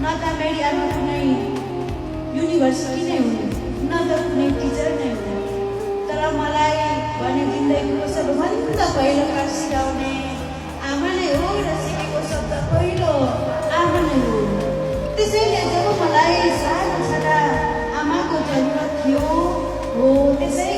न त मेरी आमा कुनै युनिभर्सिटी नै हुने, न त कुनै टिचर नै हुने, तर मलाई भने जिन्दगीको सबभन्दा पहिलो पाठ सिकाउने आमा नै हो र सिकेको शब्द पहिलो आमा नै हो। त्यसैले जब मलाई सानो छँदा आमाको जरुरत थियो हो, त्यसै